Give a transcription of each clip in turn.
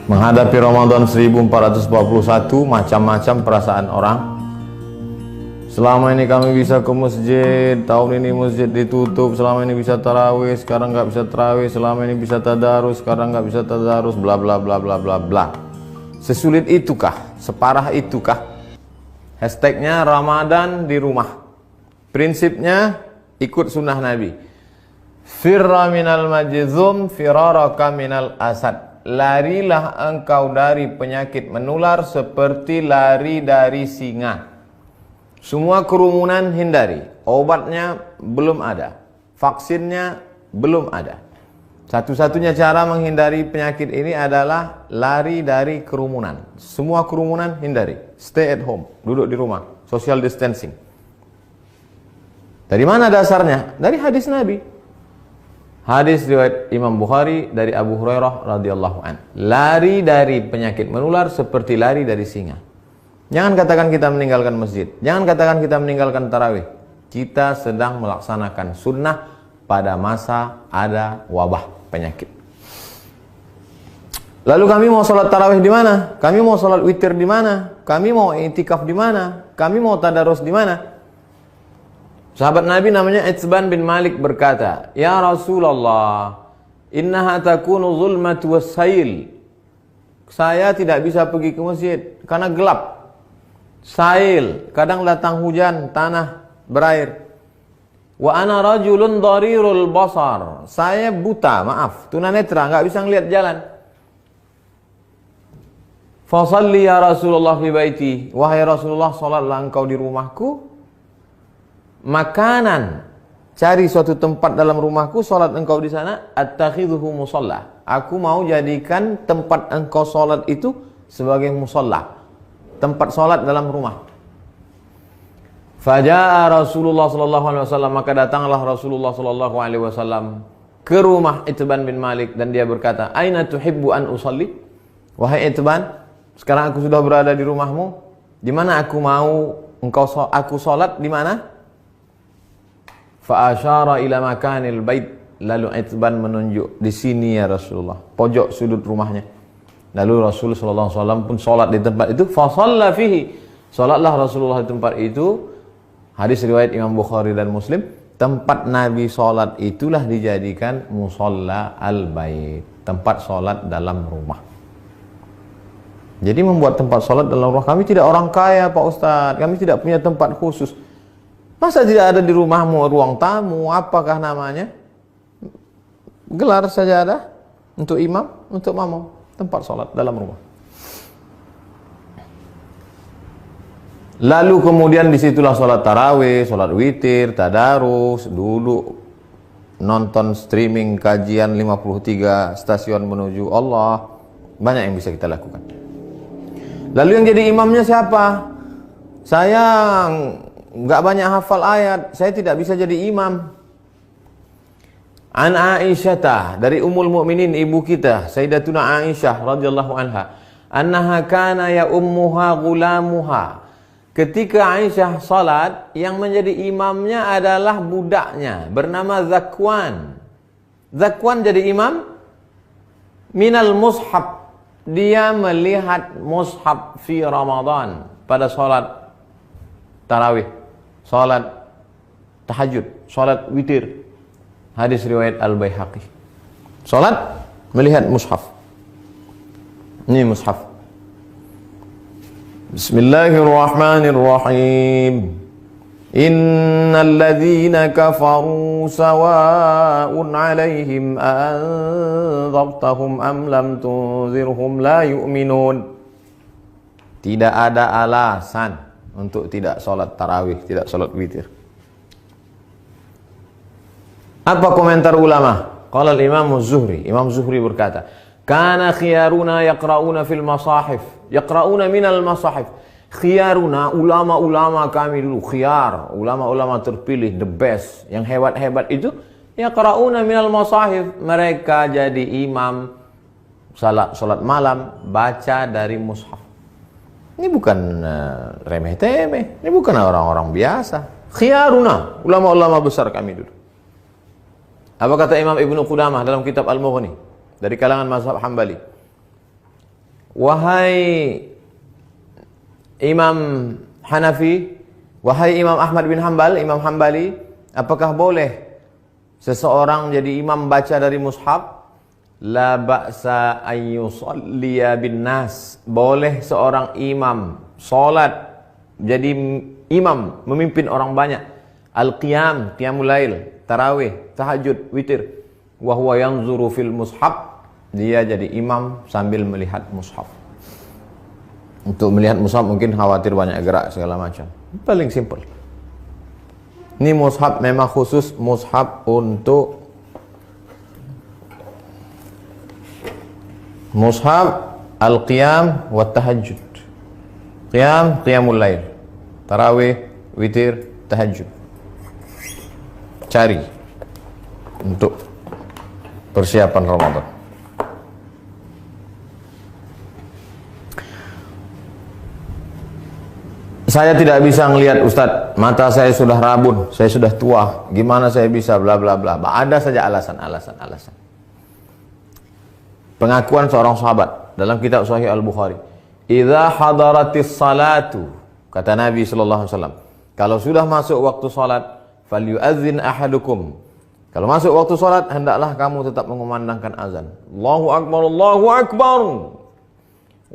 Menghadapi Ramadan 1441, macam-macam perasaan orang. Selama ini kami bisa ke masjid, tahun ini masjid ditutup. Selama ini bisa tarawih, sekarang nggak bisa tarawih. Selama ini bisa tadarus, sekarang nggak bisa tadarus. Bla bla bla bla bla bla. Sesulit itukah? Separah itukah? Hashtagnya Ramadan di rumah. Prinsipnya ikut sunnah Nabi. Firra minal majzum firaraka minal asad. Larilah engkau dari penyakit menular seperti lari dari singa. Semua kerumunan hindari. Obatnya belum ada. Vaksinnya belum ada. Satu-satunya cara menghindari penyakit ini adalah lari dari kerumunan. Semua kerumunan hindari. Stay at home. Duduk di rumah. Social distancing. Dari mana dasarnya? Dari hadis Nabi. Hadis riwayat Imam Bukhari dari Abu Hurairah radhiyallahu an. Lari dari penyakit menular seperti lari dari singa. Jangan katakan kita meninggalkan masjid. Jangan katakan kita meninggalkan tarawih. Kita sedang melaksanakan sunnah pada masa ada wabah penyakit. Lalu kami mau sholat tarawih di mana? Kami mau sholat witir di mana? Kami mau i'tikaf di mana? Kami mau tadarus di mana? Sahabat Nabi namanya Itsban bin Malik berkata, "Ya Rasulullah, innaha takunu zulmatu wassail." Saya tidak bisa pergi ke masjid karena gelap. Sail, kadang datang hujan, tanah berair. Wa ana rajulun dharirul basar. Saya buta, maaf, tunanetra, enggak bisa ngelihat jalan. Fa shalli ya Rasulullah fi baiti. Wahai Rasulullah, salatlah engkau di rumahku. Makanan, cari suatu tempat dalam rumahku, sholat engkau di sana. Attakhidhuhu musalla. Aku mau jadikan tempat engkau sholat itu sebagai musalla, tempat sholat dalam rumah. Faja'a Rasulullah sallallahu alaihi wasallam, maka datanglah Rasulullah sallallahu alaihi wasallam ke rumah Itsban bin Malik dan dia berkata, "Aina tuhibbu an usalli?" Wahai Itsban, sekarang aku sudah berada di rumahmu. Di mana aku mau aku sholat di mana? Fa asyara ila makanil bait. Lalu Itsban menunjuk, di sini ya Rasulullah, pojok sudut rumahnya. Lalu Rasul sallallahu alaihi wasallam pun salat di tempat itu. Fa shalla fihi. Salatlah Rasulullah di tempat itu. Hadis riwayat Imam Bukhari dan Muslim. Tempat Nabi salat itulah dijadikan musalla al-bait, tempat salat dalam rumah. Jadi membuat tempat salat dalam rumah. Kami tidak orang kaya Pak Ustadz. Kami tidak punya tempat khusus. Masa tidak ada di rumahmu ruang tamu, apakah namanya? Gelar sajadah untuk imam, untuk makmum, tempat sholat dalam rumah. Lalu kemudian disitulah sholat tarawih, sholat witir, tadarus, duduk nonton streaming kajian 53 stasiun menuju Allah. Banyak yang bisa kita lakukan. Lalu yang jadi imamnya siapa? Saya nggak banyak hafal ayat, saya tidak bisa jadi imam. An Aisyah, dari Ummul Mukminin, ibu kita Sayyidatuna Aisyah radhiyallahu anha, annaha kana ya ummuha gulamuha. Ketika Aisyah salat, yang menjadi imamnya adalah budaknya bernama Zakwan. Zakwan jadi imam minal mushaf. Dia melihat mushaf fi Ramadan pada salat tarawih, salat tahajud, salat witir. Hadis riwayat Al-Baihaqi. Salat melihat mushaf. Ini mushaf. Bismillahirrahmanirrahim. Innal ladzina kafaru sawa'un 'alaihim anzartahum am lam tunzirhum la yu'minun. Tidak ada alasan untuk tidak sholat tarawih, tidak sholat witir. Apa komentar ulama? Qala al-Imam Zuhri. Imam Zuhri berkata, "Kana khiyaruna yaqra'una fil masahif." Yaqra'una minal masahif. Khiyaruna, ulama-ulama kami dulu, khiyar, ulama-ulama terpilih, the best, yang hebat-hebat itu, yaqra'una minal masahif. Mereka jadi imam salat malam, baca dari mushaf. Ini bukan remeh-temeh, ini bukan orang-orang biasa. Khiyaruna, ulama-ulama besar kami dulu. Apa kata Imam Ibnu Qudamah dalam kitab Al-Mughni dari kalangan mazhab Hambali? wahai Imam Hanafi, wahai Imam Ahmad bin Hanbal, Imam Hambali, apakah boleh seseorang jadi imam baca dari mushaf? La ba'sa an yusalliya bin nas. Boleh seorang imam salat jadi imam memimpin orang banyak. Al-qiyam, qiyamul lail, tarawih, tahajud, witir. Wa huwa yanzuru fil mushaf. Dia jadi imam sambil melihat mushaf. Untuk melihat mushaf mungkin khawatir banyak gerak segala macam. Paling simple. Ini mushaf memang khusus mushaf untuk mushaf al-qiyam wa tahajud. Qiyam, qiyamul lail. Tarawih, witir, tahajud. Cari untuk persiapan Ramadan. Saya tidak bisa ngelihat Ustadz, mata saya sudah rabun, saya sudah tua, gimana saya bisa bla bla bla. Ada saja alasan. Pengakuan seorang sahabat dalam kitab Sahih Al-Bukhari. Idza hadaratis salatu, kata Nabi sallallahu alaihi wasallam, kalau sudah masuk waktu salat, falyu'adzin ahadukum. Kalau masuk waktu salat, hendaklah kamu tetap mengumandangkan azan. Allahu akbar, Allahu akbar.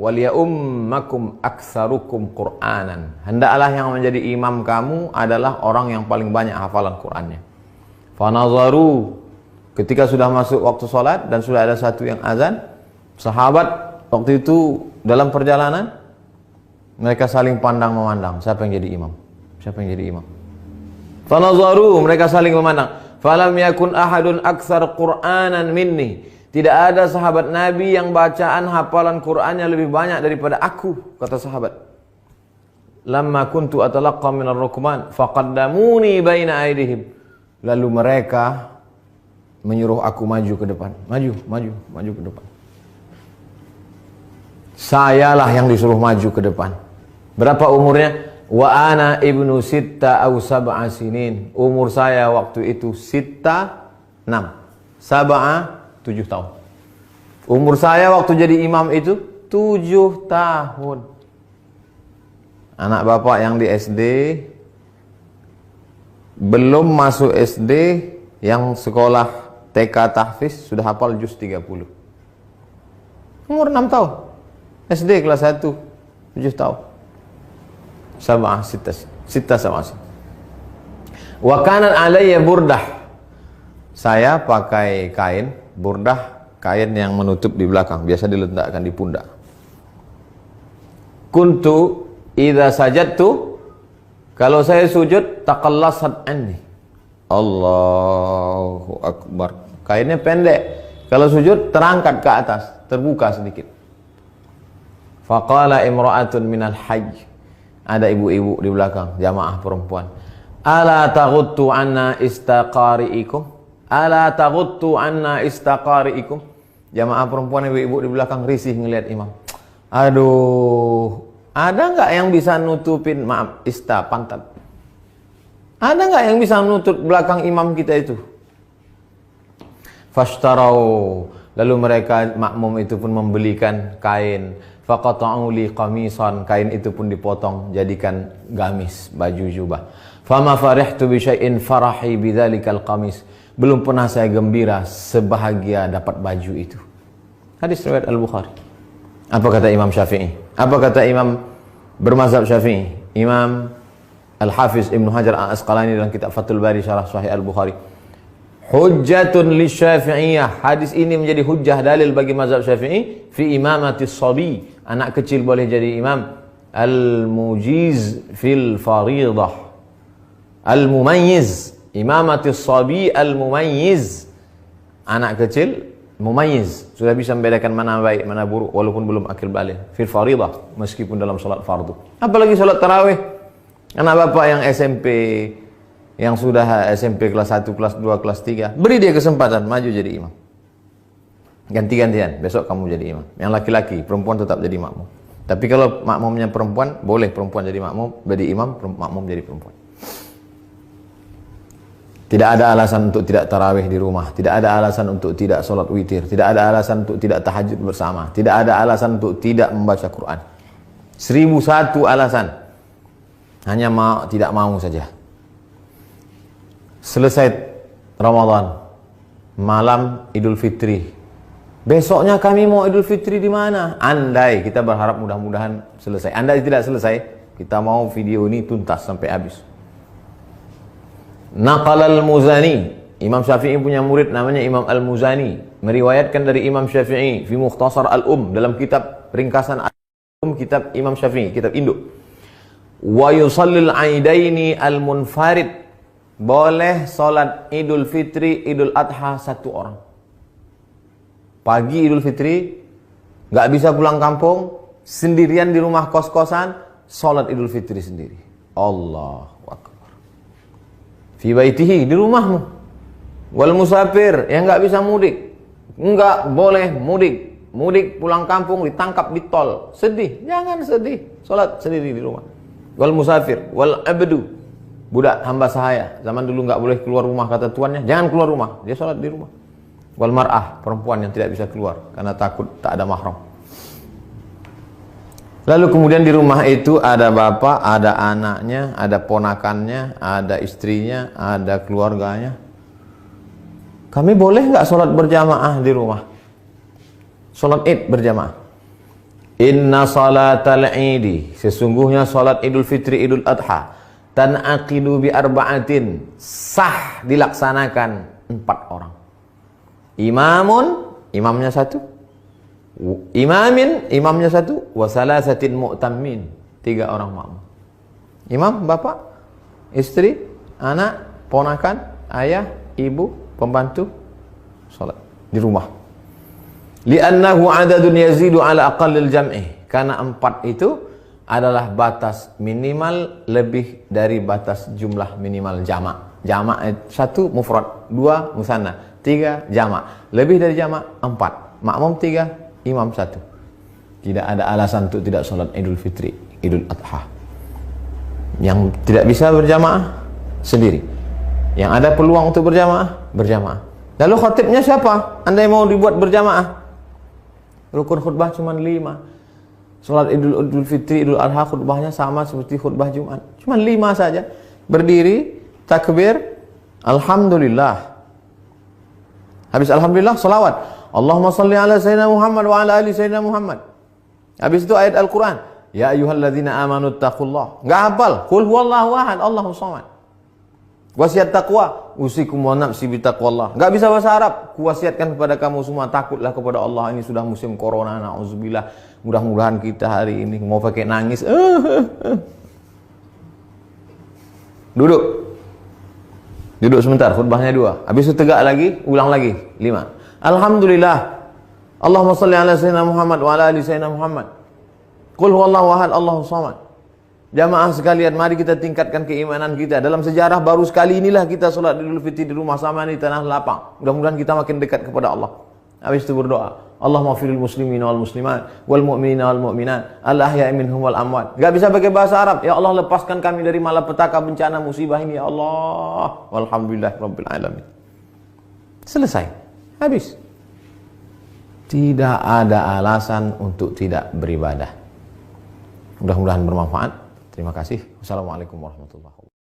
Waliyummakum aktsarukum Qur'anan. Hendaklah yang menjadi imam kamu adalah orang yang paling banyak hafalan Qur'annya. Fanazaru, ketika sudah masuk waktu salat dan sudah ada satu yang azan, sahabat waktu itu dalam perjalanan mereka saling pandang memandang, siapa yang jadi imam? Siapa yang jadi imam? Fanazaru, mereka saling memandang. Falam yakun ahadun aktsar Qur'anan minni. Tidak ada sahabat Nabi yang bacaan hafalan Qur'annya lebih banyak daripada aku, kata sahabat. Lamma kuntu atalaqqa minar rukman faqaddamuni baina aydihim. Lalu mereka menyuruh aku maju ke depan. Maju ke depan. Sayalah yang disuruh maju ke depan. Berapa umurnya? Wa ana ibnu sitta aw sab'a sinin. Umur saya waktu itu sitta 6. Sab'a 7 tahun. Umur saya waktu jadi imam itu 7 tahun. Anak bapak yang di SD, belum masuk SD, yang sekolah TK tahfiz sudah hafal juz 30. Umur 6 tahun. SD kelas 1, 7 tahun. Sab'ah sitta sab'ah. Wa kanat alayya burdah. Saya pakai kain burdah, kain yang menutup di belakang, biasa diletakkan di pundak. Kuntu idza sajadtu, kalau saya sujud, taqallasat anni. Allahu akbar. Kainnya pendek. Kalau sujud terangkat ke atas, terbuka sedikit. Faqala imra'atun minal hajj. Ada ibu-ibu di belakang, jamaah perempuan. Ala taghuttu anna istaqari'ikum? Ala taghuttu anna istaqari'ikum? Jamaah perempuan ibu-ibu di belakang risih ngelihat imam. Aduh, ada nggak yang bisa nutupin, maaf, pantat? Ada nggak yang bisa nutup belakang imam kita itu? Fashtarau, lalu mereka makmum itu pun membelikan kain. Faqata'u li qamisan, kain itu pun dipotong jadikan gamis, baju jubah. Fama farihtu bi syai'in farahi bidzalikal qamis. Belum pernah saya gembira sebahagia dapat baju itu. Hadis riwayat Al-Bukhari. Apa kata Imam Syafi'i? Apa kata Imam bermazhab Syafi'i? Imam Al-Hafiz Ibnu Hajar Al-Asqalani dalam kitab Fathul Bari Syarah Sahih Al-Bukhari. Hujjatun li Syafi'iyah. Hadis ini menjadi hujjah dalil bagi mazhab Syafi'i fi imamati shabi. Anak kecil boleh jadi imam. Al-mujiz fil faridah. Al-mumayyiz. Imamati shabi al-mumayyiz. Anak kecil mumayyiz, sudah bisa membedakan mana baik mana buruk walaupun belum akil balik. Fil faridah, meskipun dalam salat fardu. Apalagi salat tarawih. Anak bapak yang SMP, yang sudah SMP kelas 1, kelas 2, kelas 3, beri dia kesempatan maju jadi imam. Ganti-gantian, besok kamu jadi imam. Yang laki-laki, perempuan tetap jadi makmum. Tapi kalau makmumnya perempuan, boleh perempuan jadi makmum, jadi imam, makmum jadi perempuan. Tidak ada alasan untuk tidak tarawih di rumah. Tidak ada alasan untuk tidak sholat witir. Tidak ada alasan untuk tidak tahajud bersama. Tidak ada alasan untuk tidak membaca Quran. 1001 alasan. Hanya tidak mau saja. Selesai Ramadan, malam Idul Fitri. Besoknya kami mau Idul Fitri di mana? Andai, kita berharap mudah-mudahan selesai. Andai tidak selesai, kita mau video ini tuntas sampai habis. Naqal al-Muzani, Imam Syafi'i punya murid namanya Imam al-Muzani, meriwayatkan dari Imam Syafi'i fi Mukhtasar al-Um, dalam kitab ringkasan al-Um, kitab Imam Syafi'i, kitab induk. Wa yusallil aidaini al-munfarid, boleh salat Idul Fitri, Idul Adha satu orang. Pagi Idul Fitri, nggak bisa pulang kampung, sendirian di rumah kos-kosan, salat Idul Fitri sendiri. Allahu Akbar. Fi baitihi, di rumahmu. Wal musafir, yang nggak bisa mudik, nggak boleh mudik. Mudik pulang kampung ditangkap di tol, sedih, jangan sedih, salat sendiri di rumah. Wal musafir, wal abdu, budak hamba sahaya, zaman dulu nggak boleh keluar rumah kata tuannya, jangan keluar rumah, dia salat di rumah. Wal mar'ah, perempuan yang tidak bisa keluar karena takut tak ada mahram. Lalu kemudian di rumah itu ada bapak, ada anaknya, ada ponakannya, ada istrinya, ada keluarganya. Kami boleh nggak sholat berjamaah di rumah? Sholat id berjamaah. Inna salatal idi, sesungguhnya sholat Idul Fitri, Idul Adha, tan'aqidu bi arba'atin, sah dilaksanakan 4 orang. Imamun, imamnya 1. Imamin, imamnya 1. Wa salasatin mu'tammin, 3 orang makmum. Imam, bapak, istri, anak, ponakan, ayah, ibu, pembantu, salat di rumah. Li'annahu adadun yazidu ala aqallil jam'i, karena 4 itu adalah batas minimal lebih dari batas jumlah minimal jamak. Jamak 1 mufrad, 2 musanna, 3 jamak. Lebih dari jamak 4. Makmum 3, imam 1. Tidak ada alasan untuk tidak sholat Idul Fitri, Idul Adha. Yang tidak bisa berjamaah sendiri. Yang ada peluang untuk berjamaah, berjamaah. Lalu khatibnya siapa? Andai mau dibuat berjamaah, rukun khutbah cuma 5. Sholat Idul Fitri, Idul Adha khutbahnya sama seperti khutbah Jumat, cuma 5 saja. Berdiri, takbir, alhamdulillah. Habis alhamdulillah, salawat. Allahumma salli ala sayyidina Muhammad wa ala ali sayyidina Muhammad. Habis itu ayat Al-Quran. Ya ayyuhalladzina amanu taqullah. Enggak hafal. Qul huwallahu ahad, Allahus samad. Wasiat taqwa, usikum wa nafsi bitaqwallah. Enggak bisa bahasa Arab. Kuwasiatkan kepada kamu semua, takutlah kepada Allah. Ini sudah musim corona, na'udzubillah. Mudah-mudahan kita hari ini mau pakai nangis. Duduk. Duduk sebentar, khutbahnya 2. Habis itu tegak lagi, ulang lagi 5. Alhamdulillah. Allahumma salli ala sayyidina Muhammad wa ala ali sayyidina Muhammad. Qul huwallahu ahad, Allahus samad. Jamaah sekalian, mari kita tingkatkan keimanan kita. Dalam sejarah baru sekali inilah kita sholat Idul Fitri di rumah sama di tanah lapang. Mudah-mudahan kita makin dekat kepada Allah. Habis itu berdoa, Allahumma firil muslimina wal muslimat wal mu'minina wal mu'minat al ahya'i minhum wal amwat. Gak bisa pakai bahasa Arab. Ya Allah, lepaskan kami dari malapetaka bencana musibah ini ya Allah. Walhamdulillah rabbil alamin. Selesai. Habis. Tidak ada alasan untuk tidak beribadah. Mudah-mudahan bermanfaat. Terima kasih. Wassalamualaikum warahmatullahi wabarakatuh.